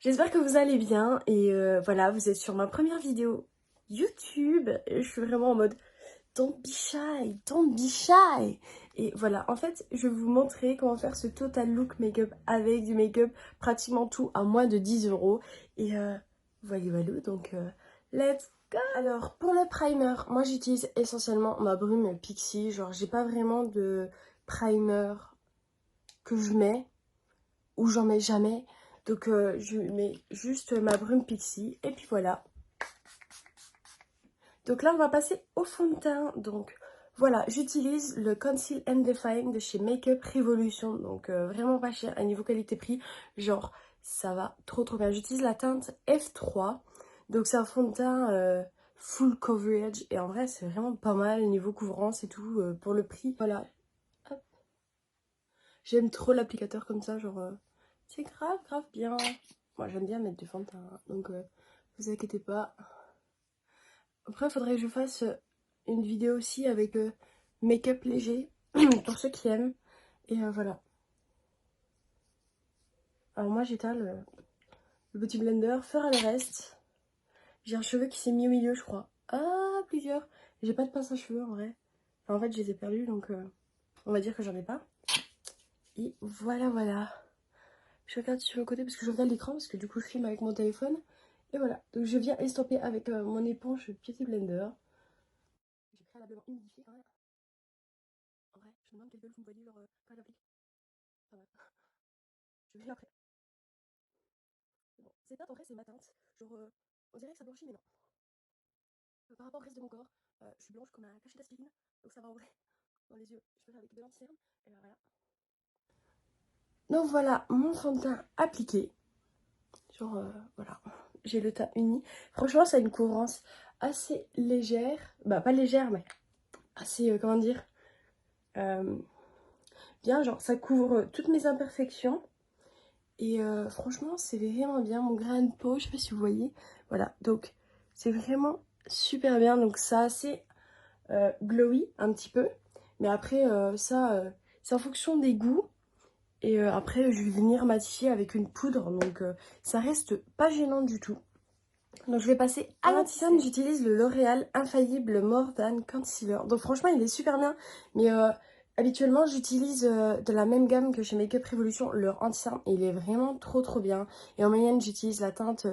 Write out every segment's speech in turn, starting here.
J'espère que vous allez bien et voilà, vous êtes sur ma première vidéo YouTube. Et je suis vraiment en mode don't be shy, don't be shy. Et voilà, en fait, je vais vous montrer comment faire ce total look make-up avec du make-up, pratiquement tout à moins de 10 euros. Et voilà, donc let's go. Alors, pour le primer, moi j'utilise essentiellement ma brume Pixi. Genre, j'ai pas vraiment de primer que je mets ou j'en mets jamais. Donc je mets juste ma brume Pixi et puis voilà. Donc là on va passer au fond de teint. Donc voilà, j'utilise le Conceal and Define de chez Makeup Revolution. Donc vraiment pas cher à niveau qualité-prix. Genre ça va trop bien. J'utilise la teinte F3. Donc c'est un fond de teint full coverage. Et en vrai c'est vraiment pas mal niveau couvrance et tout pour le prix. Voilà. J'aime trop l'applicateur comme ça, genre c'est grave bien. Moi j'aime bien mettre du fond de teint, hein, donc vous inquiétez pas. Après il faudrait que je fasse une vidéo aussi avec make-up léger pour ceux qui aiment. Et voilà. Alors moi j'étale le petit blender, faire le reste. J'ai un cheveu qui s'est mis au milieu je crois. Ah plusieurs. J'ai pas de pince à cheveux en vrai. Enfin, en fait je les ai perdus donc on va dire que j'en ai pas. Et voilà. Je regarde sur le côté parce que je regarde l'écran parce que du coup je filme avec mon téléphone. Et voilà, donc je viens estomper avec mon éponge Beauty Blender. J'ai préalablement humidifié quand même. En vrai, je me demande quelle gueule vous me voyez genre quand j'applique. Enfin bref, je vais après. Bon, cette teinte en vrai c'est ma teinte. Genre on dirait que ça blanchit mais non. Par rapport au reste de mon corps, je suis blanche comme un cachet d'aspirine. Donc ça va en vrai. Dans les yeux, je peux faire avec de l'anti-cerne. Et ben voilà. Donc voilà, mon fond de teint appliqué. Genre voilà, j'ai le teint uni. Franchement ça a une couvrance assez légère. Bah pas légère mais assez, comment dire, bien, genre ça couvre toutes mes imperfections. Et franchement, c'est vraiment bien. Mon grain de peau, je sais pas si vous voyez. Voilà, donc c'est vraiment super bien. Donc ça assez glowy un petit peu. Mais après, c'est en fonction des goûts. Et après, je vais venir matifier avec une poudre. Donc ça reste pas gênant du tout. Donc je vais passer à l'anti-cerne. J'utilise le L'Oréal Infaillible More Than Concealer. Donc franchement il est super bien. Mais habituellement j'utilise de la même gamme que chez Makeup Revolution leur anti-cerne. Il est vraiment trop bien. Et en moyenne j'utilise la teinte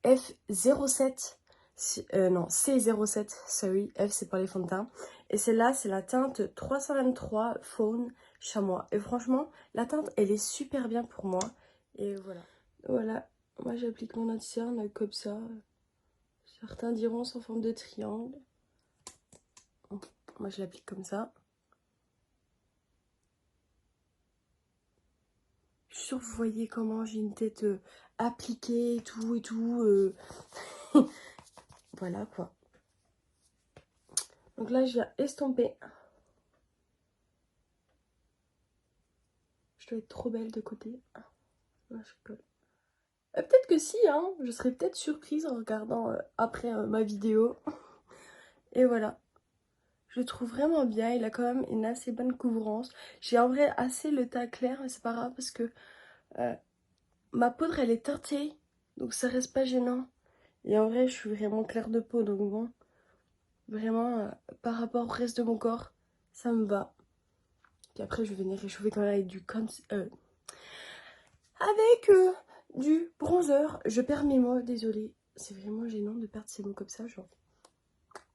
F07. Non, C07, sorry. F c'est pour les fonds de teint. Et celle-là c'est la teinte 323 Faune Chamois. Et franchement la teinte elle est super bien pour moi. Et voilà. Moi j'applique mon anti-cerne comme ça. Certains diront c'est en forme de triangle. Moi je l'applique comme ça. Je suis sûre que vous voyez comment j'ai une tête appliquée et tout. Voilà quoi. Donc là je viens estomper. Je dois être trop belle de côté. Là, je colle. Peut-être que si, hein. Je serais peut-être surprise en regardant après ma vidéo. Et voilà. Je le trouve vraiment bien. Il a quand même une assez bonne couvrance. J'ai en vrai assez le teint clair, mais c'est pas grave parce que ma poudre elle est teintée. Donc ça reste pas gênant. Et en vrai, je suis vraiment claire de peau, donc bon, vraiment, par rapport au reste de mon corps, ça me va. Puis après, je vais venir réchauffer quand même avec du bronzer. Je perds mes mots, désolée. C'est vraiment gênant de perdre ses mots comme ça, genre.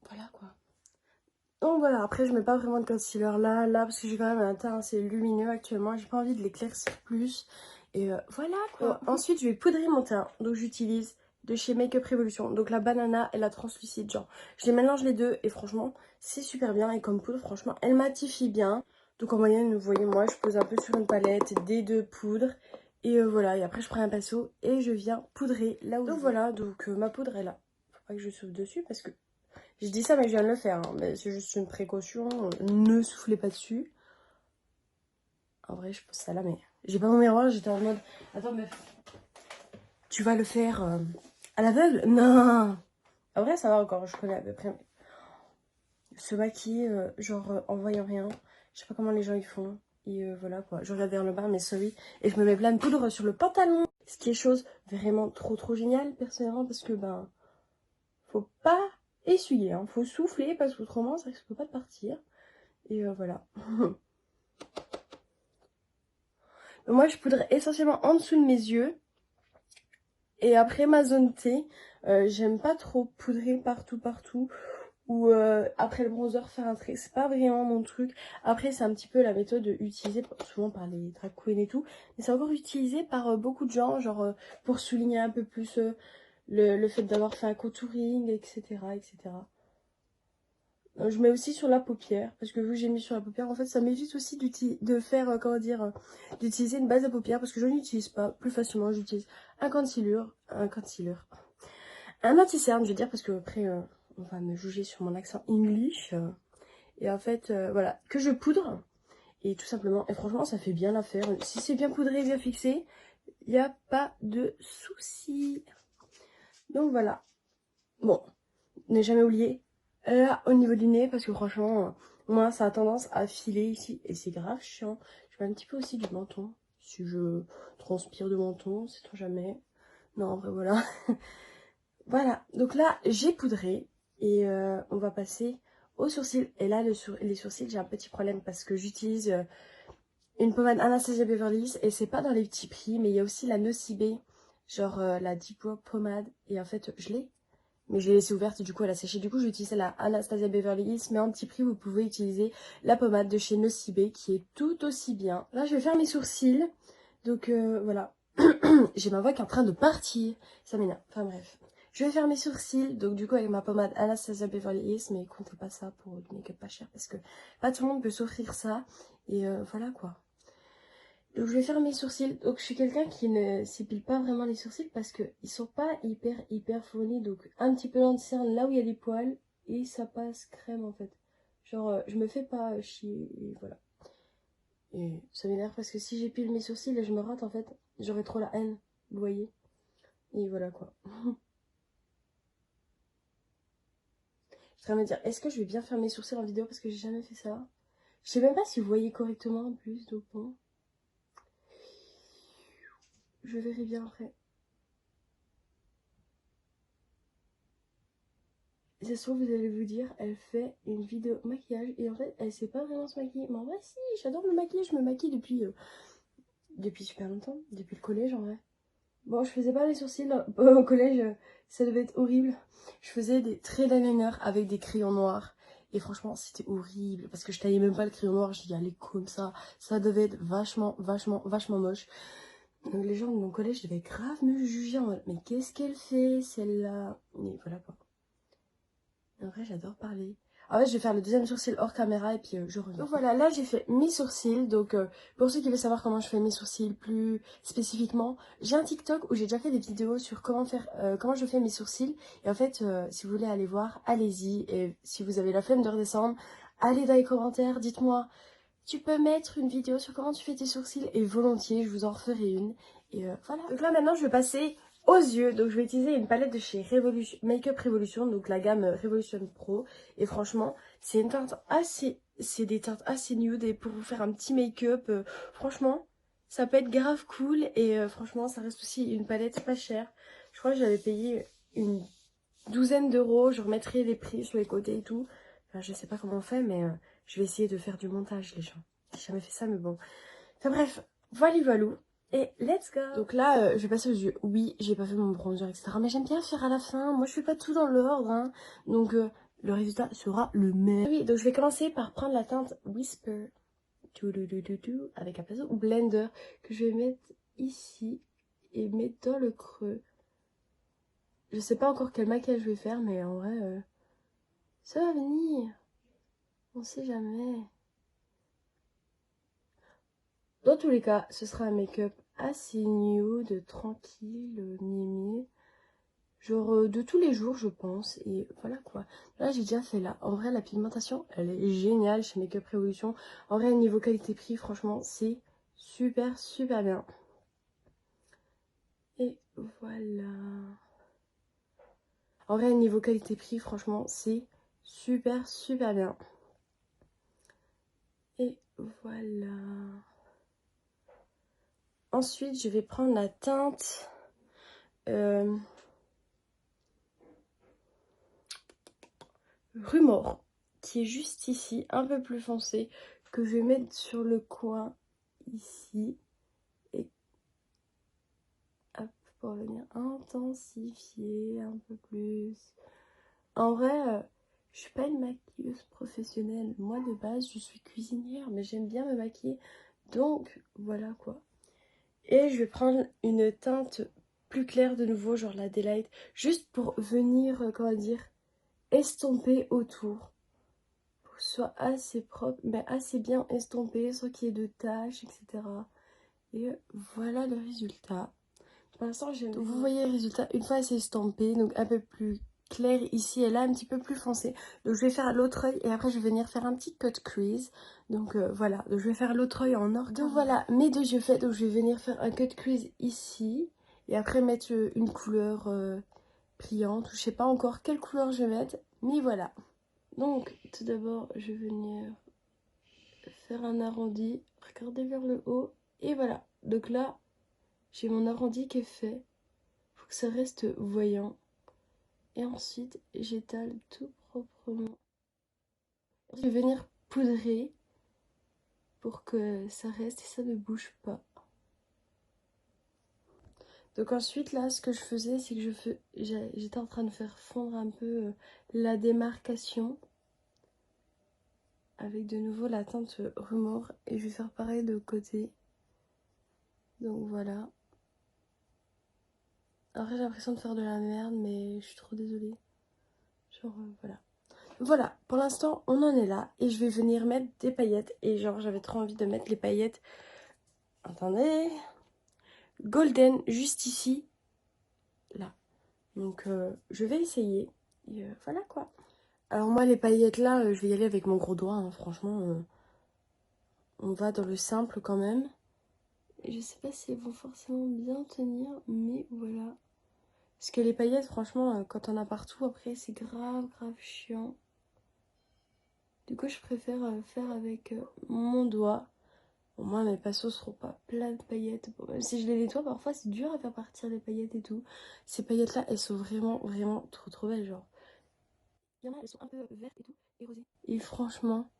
Voilà, quoi. Donc voilà, après, je mets pas vraiment de concealer là, parce que j'ai quand même un teint assez lumineux actuellement. J'ai pas envie de l'éclaircir plus. Et voilà, quoi. Ensuite, je vais poudrer mon teint. Donc, j'utilise de chez Makeup Revolution. Donc la banana et la translucide, genre je les mélange les deux et franchement c'est super bien. Et comme poudre franchement elle matifie bien. Donc en moyenne vous voyez moi je pose un peu sur une palette des deux poudres. Et voilà, et après je prends un pinceau et je viens poudrer là où donc voilà, donc ma poudre est là. Faut pas que je souffle dessus parce que je dis ça mais je viens de le faire hein. Mais c'est juste une précaution, ne soufflez pas dessus. En vrai je pose ça là mais j'ai pas mon miroir, j'étais en mode attends mais tu vas le faire à l'aveugle? Non. En vrai, ça va encore, je connais à peu près. Se maquiller, genre en voyant rien. Je sais pas comment les gens ils font. Et voilà quoi. Je regarde vers le bas, mais sorry. Et je me mets plein de poudre sur le pantalon. Ce qui est chose vraiment trop géniale personnellement parce que ben faut pas essuyer, hein. Faut souffler parce qu'autrement ça risque pas de partir. Et voilà. Moi je poudre essentiellement en dessous de mes yeux. Et après ma zone T, j'aime pas trop poudrer partout. Ou après le bronzer faire un trait, c'est pas vraiment mon truc. Après c'est un petit peu la méthode utilisée souvent par les drag queens et tout. Mais c'est encore utilisé par beaucoup de gens, genre pour souligner un peu plus le fait d'avoir fait un contouring, etc. Je mets aussi sur la paupière, parce que vu que j'ai mis sur la paupière, en fait, ça m'évite aussi de faire, d'utiliser une base à paupières, parce que je n'utilise pas. Plus facilement, j'utilise un anti-cerne, je veux dire, parce que après, on va me juger sur mon accent English. Et en fait, voilà, que je poudre, et tout simplement, et franchement, ça fait bien l'affaire. Si c'est bien poudré, bien fixé, il n'y a pas de souci. Donc voilà. Bon, ne jamais oublier là au niveau du nez parce que franchement moi ça a tendance à filer ici et c'est grave chiant. Je fais un petit peu aussi du menton si je transpire de menton, c'est trop jamais. Non en vrai voilà. Voilà, donc là j'ai poudré et on va passer aux sourcils. Et là les sourcils j'ai un petit problème parce que j'utilise une pommade Anastasia Beverly Hills et c'est pas dans les petits prix mais il y a aussi la Nocibé, genre la Deep Brow Pommade et en fait je l'ai. Mais je l'ai laissée ouverte et du coup elle a séché. Du coup j'ai utilisé la Anastasia Beverly Hills. Mais en petit prix vous pouvez utiliser la pommade de chez Nocibé qui est tout aussi bien. Là je vais faire mes sourcils. Donc voilà. J'ai ma voix qui est en train de partir. Ça m'énerve. Enfin bref. Je vais faire mes sourcils. Donc du coup avec ma pommade Anastasia Beverly Hills. Mais comptez pas ça pour du make-up pas cher. Parce que pas tout le monde peut s'offrir ça. Et voilà quoi. Donc je vais faire mes sourcils. Donc je suis quelqu'un qui ne s'épile pas vraiment les sourcils parce que ils sont pas hyper fournis. Donc un petit peu d'anti-cerne là où il y a des poils et ça passe crème en fait. Genre je me fais pas chier et voilà. Et ça m'énerve parce que si j'épile mes sourcils et je me rate en fait, j'aurais trop la haine, vous voyez. Et voilà quoi. Je suis en train de me dire, est-ce que je vais bien faire mes sourcils en vidéo parce que j'ai jamais fait ça. Je sais même pas si vous voyez correctement en plus, donc bon. Je verrai bien après. Ça se trouve, vous allez vous dire, elle fait une vidéo maquillage et en fait, elle sait pas vraiment se maquiller. Mais en vrai, si, j'adore me maquiller. Je me maquille depuis super longtemps, depuis le collège en vrai. Bon, je faisais pas les sourcils au collège, ça devait être horrible. Je faisais des traits d'eyeliner avec des crayons noirs. Et franchement, c'était horrible parce que je taillais même pas le crayon noir, j'y allais comme ça. Ça devait être vachement moche. Donc les gens de mon collège devaient grave me juger en mode, mais qu'est-ce qu'elle fait celle-là? Et voilà quoi. En vrai, j'adore parler. En fait, je vais faire le deuxième sourcil hors caméra et puis je reviens. Donc voilà, là j'ai fait mes sourcils. Donc pour ceux qui veulent savoir comment je fais mes sourcils plus spécifiquement, j'ai un TikTok où j'ai déjà fait des vidéos sur comment je fais mes sourcils. Et en fait, si vous voulez aller voir, allez-y. Et si vous avez la flemme de redescendre, allez dans les commentaires, dites-moi, tu peux mettre une vidéo sur comment tu fais tes sourcils et volontiers, je vous en referai une. Et voilà. Donc là maintenant, je vais passer aux yeux. Donc je vais utiliser une palette de chez Makeup Revolution, donc la gamme Revolution Pro. Et franchement, c'est des teintes assez nude et pour vous faire un petit make-up, franchement, ça peut être grave cool. Et franchement, ça reste aussi une palette pas chère. Je crois que j'avais payé une douzaine d'euros. Je remettrai les prix sur les côtés et tout. Enfin, je sais pas comment on fait, mais je vais essayer de faire du montage, les gens. J'ai jamais fait ça, mais bon. Enfin bref, voilà. Et let's go. Donc là, je vais passer aux yeux. Oui, j'ai pas fait mon bronzer, etc. Mais j'aime bien faire à la fin. Moi, je fais pas tout dans l'ordre, hein. Donc, le résultat sera le même. Oui, donc je vais commencer par prendre la teinte Whisper. Avec un pinceau ou blender que je vais mettre ici et mettre dans le creux. Je sais pas encore quel maquillage je vais faire, mais en vrai, ça va venir. On sait jamais. Dans tous les cas, ce sera un make-up assez nude, tranquille, mimi. Genre de tous les jours, je pense. Et voilà quoi. Là, j'ai déjà fait là. En vrai, la pigmentation, elle est géniale chez Makeup Revolution. En vrai, niveau qualité-prix, franchement, c'est super bien. Et voilà. En vrai, niveau qualité-prix, franchement, c'est super bien. Et voilà. Ensuite, je vais prendre la teinte Rumor, qui est juste ici, un peu plus foncé, que je vais mettre sur le coin ici. Et hop, pour venir intensifier un peu plus. En vrai, je suis pas une maquilleuse professionnelle. Moi, de base, je suis cuisinière, mais j'aime bien me maquiller. Donc, voilà quoi. Et je vais prendre une teinte plus claire de nouveau, genre la Daylight, juste pour venir, comment dire, estomper autour. Pour que ce soit assez propre, mais assez bien estompé, sans qu'il y ait de taches, etc. Et voilà le résultat. Pour l'instant, vous voyez le résultat, une fois c'est estampé, donc un peu plus clair ici et là, un petit peu plus foncé. Donc je vais faire l'autre œil et après je vais venir faire un petit cut crease. Donc voilà, donc je vais faire l'autre œil en or. Donc voilà, mes deux yeux faits, donc je vais venir faire un cut crease ici. Et après mettre une couleur pliante, ou je sais pas encore quelle couleur je vais mettre, mais voilà. Donc tout d'abord, je vais venir faire un arrondi, regarder vers le haut, et voilà. Donc là, j'ai mon arrondi qui est fait. Faut que ça reste voyant. Et ensuite, j'étale tout proprement. Je vais venir poudrer pour que ça reste et ça ne bouge pas. Donc ensuite, là, ce que je faisais, c'est que j'étais en train de faire fondre un peu la démarcation avec de nouveau la teinte Rumor. Et je vais faire pareil de côté. Donc voilà. Après, j'ai l'impression de faire de la merde, mais je suis trop désolée. Genre, voilà. Voilà, pour l'instant, on en est là. Et je vais venir mettre des paillettes. Et genre, j'avais trop envie de mettre les paillettes. Attendez. Golden, juste ici. Là. Donc, je vais essayer. Et voilà, quoi. Alors moi, les paillettes, là, je vais y aller avec mon gros doigt. Hein. Franchement, on va dans le simple quand même. Et je sais pas si elles vont forcément bien tenir. Mais voilà. Parce que les paillettes, franchement, quand on a partout, après, c'est grave, grave chiant. Du coup, je préfère faire avec mon doigt. Au moins, mes pinceaux seront pas pleins de paillettes. Bon, même si je les nettoie, parfois, c'est dur à faire partir les paillettes et tout. Ces paillettes-là, elles sont vraiment, vraiment trop, trop belles, genre. Il y en a, elles sont un peu vertes et tout, et rosées. Et franchement,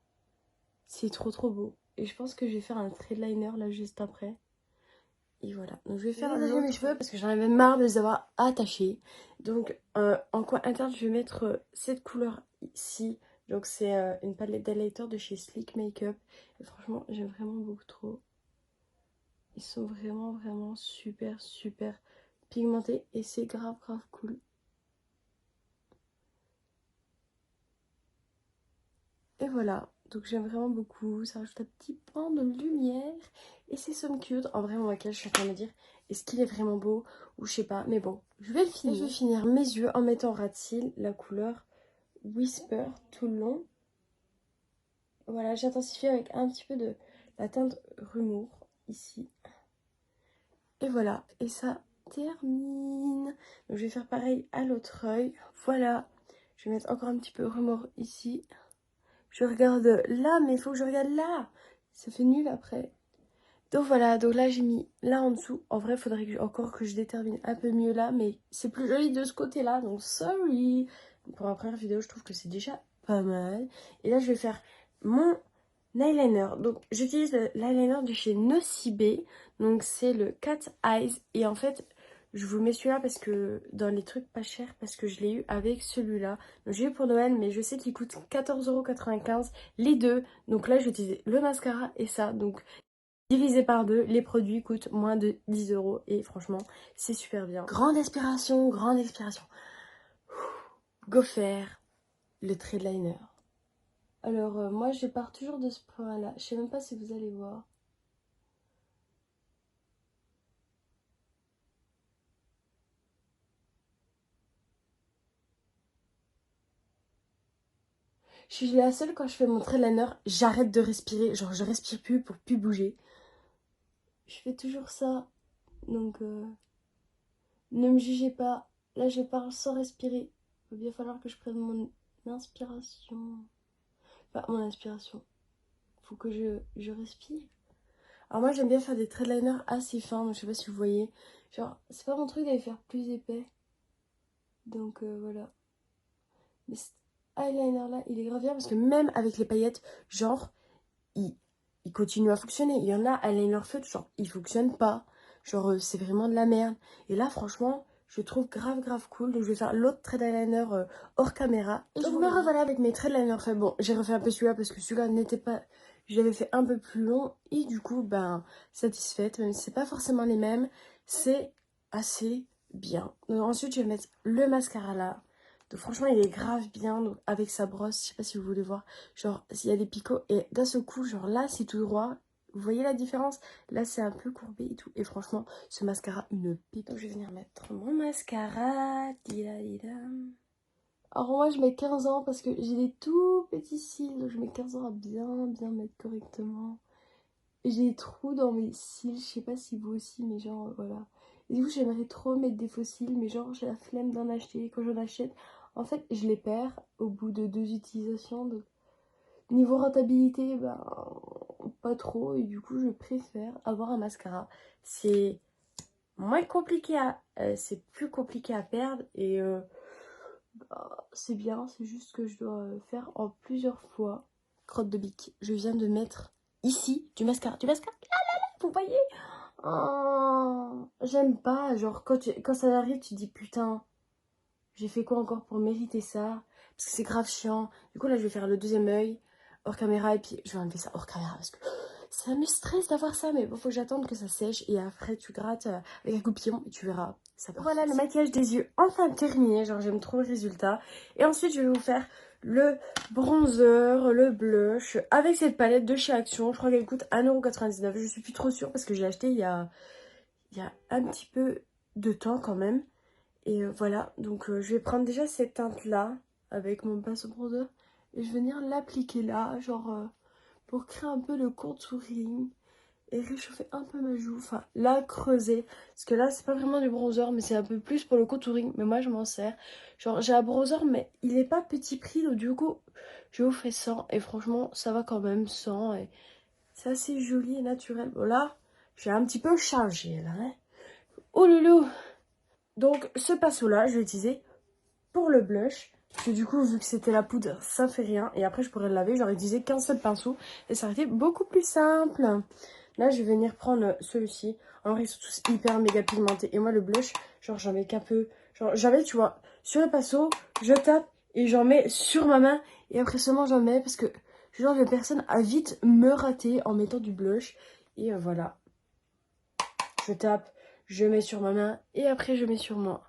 c'est trop, trop beau. Et je pense que je vais faire un trait de liner, là, juste après. Et voilà. Donc, je vais faire mes cheveux parce que j'en avais marre de les avoir attachés. Donc, en coin interne, je vais mettre cette couleur ici. Donc, c'est une palette d'highlighter de chez Sleek Makeup. Et franchement, j'aime vraiment beaucoup trop. Ils sont vraiment, vraiment super, super pigmentés. Et c'est grave, grave cool. Et voilà. Donc, j'aime vraiment beaucoup. Ça rajoute un petit point de lumière. Et c'est somme cute. En vrai, mon maquillage, je suis en train de me dire, est-ce qu'il est vraiment beau ou je sais pas. Mais bon, je vais le finir. Et je vais finir mes yeux en mettant en ras de cils la couleur Whisper tout le long. Voilà, j'intensifie avec un petit peu de la teinte Rumour ici. Et voilà, et ça termine. Donc je vais faire pareil à l'autre œil. Voilà, je vais mettre encore un petit peu Rumour ici. Je regarde là, mais il faut que je regarde là. Ça fait nul après. Donc voilà, donc là j'ai mis là en dessous. En vrai, il faudrait encore que je détermine un peu mieux là, mais c'est plus joli de ce côté-là, donc sorry. Pour ma première vidéo, je trouve que c'est déjà pas mal. Et là, je vais faire mon eyeliner. Donc j'utilise l'eyeliner de chez Nocibé. Donc c'est le Cat Eyes. Et en fait, je vous mets celui-là parce que dans les trucs pas chers, parce que je l'ai eu avec celui-là. Donc j'ai eu pour Noël, mais je sais qu'il coûte 14,95 € les deux. Donc là, j'ai utilisé le mascara et ça. Donc divisé par deux, les produits coûtent moins de 10 € et franchement, c'est super bien. Grande inspiration, grande inspiration. Go faire le trait de liner. Alors, moi, je pars toujours de ce point-là. Je sais même pas si vous allez voir. Je suis la seule quand je fais mon trait de liner, j'arrête de respirer. Genre, je respire plus pour plus bouger. Je fais toujours ça. Donc, ne me jugez pas. Là, je parle sans respirer. Il va bien falloir que je prenne mon inspiration. Pas mon inspiration. Faut que je respire. Alors moi j'aime bien faire des traits de liner assez fins, donc je sais pas si vous voyez. Genre, c'est pas mon truc d'aller faire plus épais. Donc voilà. Mais cet eyeliner là, il est grave bien parce que même avec les paillettes, genre, il, il continue à fonctionner. Il y en a, eyeliner feutre, genre, il fonctionne pas. Genre, c'est vraiment de la merde. Et là, franchement, je trouve grave cool. Donc je vais faire l'autre trait d'eyeliner hors caméra. Et donc je me revoilà avec mes traits de liner faits. Bon, j'ai refait un peu celui-là parce que celui-là n'était pas... Je l'avais fait un peu plus long. Et du coup, ben, satisfaite. Même si c'est pas forcément les mêmes, c'est assez bien. Donc ensuite, je vais mettre le mascara là. Donc franchement, il est grave bien. Donc avec sa brosse, je sais pas si vous voulez voir. Genre, s'il y a des picots. Et d'un seul coup, genre là, c'est tout droit. Vous voyez la différence? Là, c'est un peu courbé et tout. Et franchement, ce mascara, une pipe. Donc, je vais venir mettre mon mascara. Alors, moi, je mets 15 ans parce que j'ai des tout petits cils. Donc, je mets 15 ans à bien mettre correctement. Et j'ai des trous dans mes cils. Je sais pas si vous aussi, mais genre, voilà. Et du coup, j'aimerais trop mettre des faux cils. Mais genre, j'ai la flemme d'en acheter. Quand j'en achète, en fait, je les perds au bout de 2 utilisations. Donc, niveau rentabilité, ben, pas trop. Et du coup, je préfère avoir un mascara. C'est moins compliqué c'est plus compliqué à perdre. Et bah, c'est bien. C'est juste que je dois faire en plusieurs fois. Crotte de bique. Je viens de mettre ici du mascara. Du mascara. Là, là, là, vous voyez? Oh, j'aime pas. Genre, quand ça arrive, tu te dis putain, j'ai fait quoi encore pour mériter ça? Parce que c'est grave chiant. Du coup, là, je vais faire le deuxième œil hors caméra. Et puis, je vais enlever ça hors caméra parce que ça me stresse d'avoir ça. Mais bon, faut que j'attende que ça sèche. Et après, tu grattes avec un coupillon et tu verras. Ça part. Voilà, le maquillage des yeux enfin terminé. Genre, j'aime trop le résultat. Et ensuite, je vais vous faire le bronzer, le blush avec cette palette de chez Action. Je crois qu'elle coûte 1,99 €. Je suis plus trop sûre parce que j'ai acheté il y a un petit peu de temps quand même. Et voilà, donc je vais prendre déjà cette teinte-là avec mon pinceau bronzer et je vais venir l'appliquer là, genre pour créer un peu le contouring et réchauffer un peu ma joue, enfin la creuser. Parce que là, c'est pas vraiment du bronzer, mais c'est un peu plus pour le contouring, mais moi je m'en sers. Genre j'ai un bronzer, mais il est pas petit prix, donc du coup, je vous fais 100 et franchement, ça va quand même 100 et c'est assez joli et naturel. Bon là, j'ai un petit peu chargé là, hein. Oh loulou! Donc ce pinceau là, je vais utiliser pour le blush. Parce que du coup, vu que c'était la poudre, ça fait rien. Et après, je pourrais le laver. J'aurais utilisé qu'un seul pinceau. Et ça aurait été beaucoup plus simple. Là, je vais venir prendre celui-ci. En vrai, ils sont tous hyper méga pigmentés. Et moi, le blush, genre, j'en mets qu'un peu. Genre, j'avais, tu vois, sur le pinceau, je tape et j'en mets sur ma main. Et après seulement, j'en mets parce que je suis genre de personne à vite me rater en mettant du blush. Et voilà. Je tape, je mets sur ma main et après, je mets sur moi.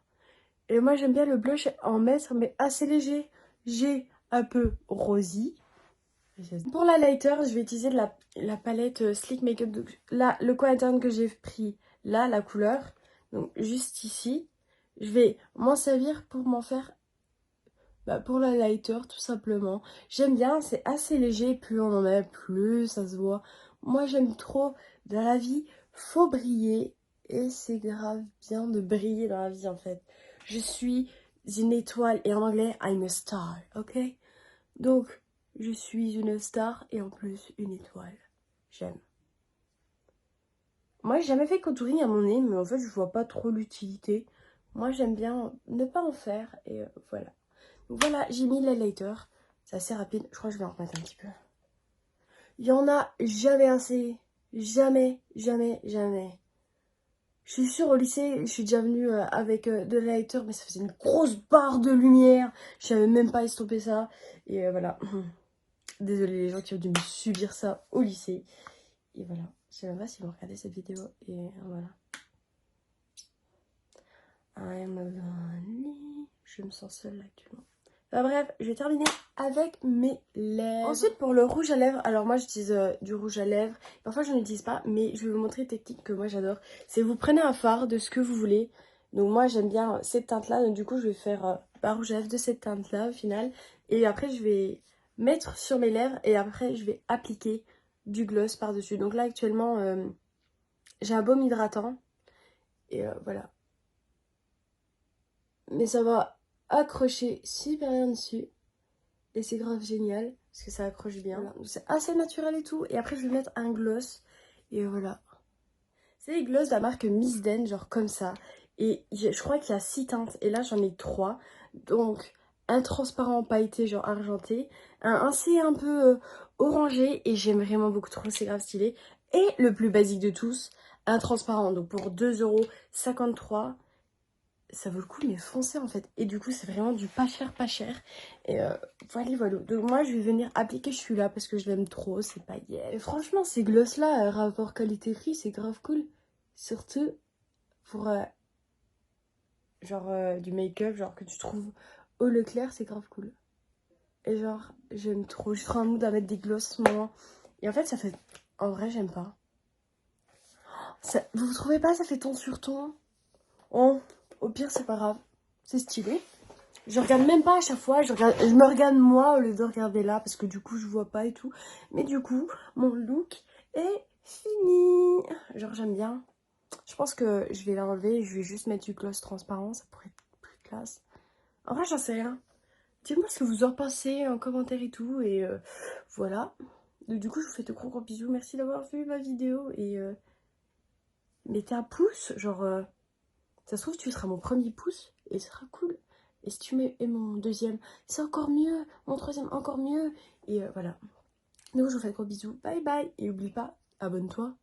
Et moi, j'aime bien le blush en mettre, mais assez léger. J'ai un peu rosy. Pour la lighter, je vais utiliser la palette Sleek Makeup. Donc, là, le coin interne que j'ai pris, là, la couleur. Donc, juste ici. Je vais m'en servir pour m'en faire pour la lighter, tout simplement. J'aime bien, c'est assez léger. Plus on en met, plus ça se voit. Moi, j'aime trop. Dans la vie, faut briller. Et c'est grave bien de briller dans la vie, en fait. Je suis une étoile. Et en anglais, I'm a star, ok? Donc, je suis une star et en plus une étoile. J'aime. Moi, j'ai jamais fait contouring à mon nez, mais en fait, je vois pas trop l'utilité. Moi, j'aime bien ne pas en faire. Et voilà. Donc voilà, j'ai mis l'highlighter. C'est assez rapide. Je crois que je vais en remettre un petit peu. Il y en a jamais assez. Jamais. Je suis sûre, au lycée, je suis déjà venue avec de l'highlighter, mais ça faisait une grosse barre de lumière. Je savais même pas estomper ça. Et voilà. Désolée les gens qui ont dû me subir ça au lycée. Et voilà. Je sais même pas si vous regardez cette vidéo. Et voilà. I'm lonely. Je me sens seule là, actuellement. Enfin, bref, je vais terminer avec mes lèvres. Ensuite, pour le rouge à lèvres, alors moi j'utilise du rouge à lèvres. Parfois je n'utilise pas, mais je vais vous montrer une technique que moi j'adore. C'est vous prenez un fard de ce que vous voulez. Donc moi j'aime bien cette teinte-là. Donc du coup je vais faire un rouge à lèvres de cette teinte-là au final. Et après je vais mettre sur mes lèvres et après je vais appliquer du gloss par-dessus. Donc là actuellement j'ai un baume hydratant. Et voilà. Mais ça va accrocher super bien dessus. Et c'est grave génial. Parce que ça accroche bien. Voilà. C'est assez naturel et tout. Et après je vais mettre un gloss. Et voilà. C'est les glosses de la marque Miss Den, genre comme ça. Et je crois qu'il y a 6 teintes. Et là, j'en ai 3. Donc, un transparent pailleté, genre argenté. Un assez un peu orangé. Et j'aime vraiment beaucoup trop, c'est grave stylé. Et le plus basique de tous, un transparent. Donc, pour 2,53 €. Ça vaut le coup, mais foncé en fait. Et du coup, c'est vraiment du pas cher, pas cher. Et voilà, voilà. Donc moi, je vais venir appliquer celui-là parce que je l'aime trop, c'est paillettes. Et franchement, ces gloss-là, rapport qualité-prix, c'est grave cool. Surtout pour genre du make-up, genre que tu trouves au Leclerc, c'est grave cool. Et genre, j'aime trop. Je suis trop en mood à mettre des gloss en ce moment. Et en fait, ça fait... En vrai, j'aime pas. Ça... Vous trouvez pas, ça fait ton sur ton? Oh, au pire, c'est pas grave. C'est stylé. Je regarde même pas à chaque fois, je me regarde moi au lieu de regarder là parce que du coup je vois pas et tout. Mais du coup, mon look est fini. Genre j'aime bien. Je pense que je vais l'enlever, je vais juste mettre du gloss transparent, ça pourrait être plus classe. En vrai, j'en sais rien. Dites-moi ce que vous en pensez en commentaire et tout. Et voilà. Donc, du coup, je vous fais de gros gros bisous. Merci d'avoir vu ma vidéo. Et mettez un pouce. Genre, ça se trouve, tu seras mon premier pouce. Et ce sera cool. Et si tu mets mon deuxième, c'est encore mieux. Mon troisième, encore mieux. Et voilà. Donc, je vous fais de gros bisous. Bye bye. Et n'oublie pas, abonne-toi.